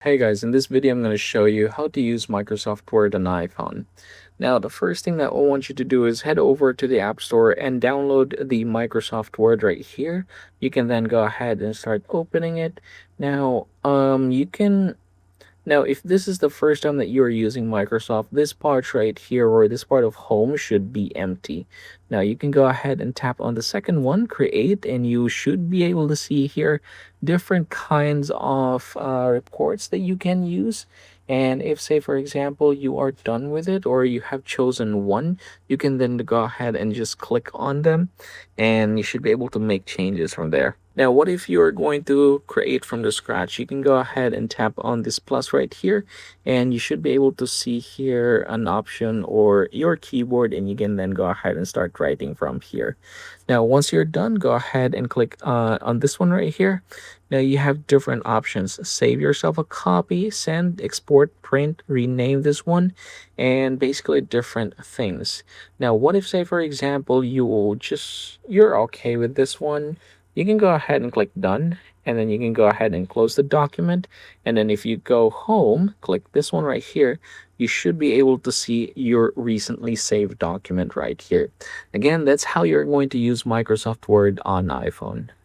Hey guys, in this video I'm going to show you how to use Microsoft Word on iPhone. Now, the first thing that I want you to do is head over to the App Store and download the Microsoft Word right here. You can then go ahead and start opening it. Now, if this is the first time that you are using Microsoft, this part right here or this part of home should be empty. Now you can go ahead and tap on the second one, create, and you should be able to see here different kinds of reports that you can use. And if, say, for example, you are done with it or you have chosen one, you can then go ahead and just click on them and you should be able to make changes from there. Now, what if you're going to create from the scratch? You can go ahead and tap on this plus right here, and you should be able to see here an option or your keyboard, and you can then go ahead and start writing from here. Now, once you're done, go ahead and click on this one right here. Now, you have different options. Save yourself a copy, send, export, print, rename this one, and basically different things. Now, what if, say, for example, you're okay with this one? You can go ahead and click done, and then you can go ahead and close the document. And then if you go home, click this one right here, you should be able to see your recently saved document right here. Again, that's how you're going to use Microsoft Word on iPhone.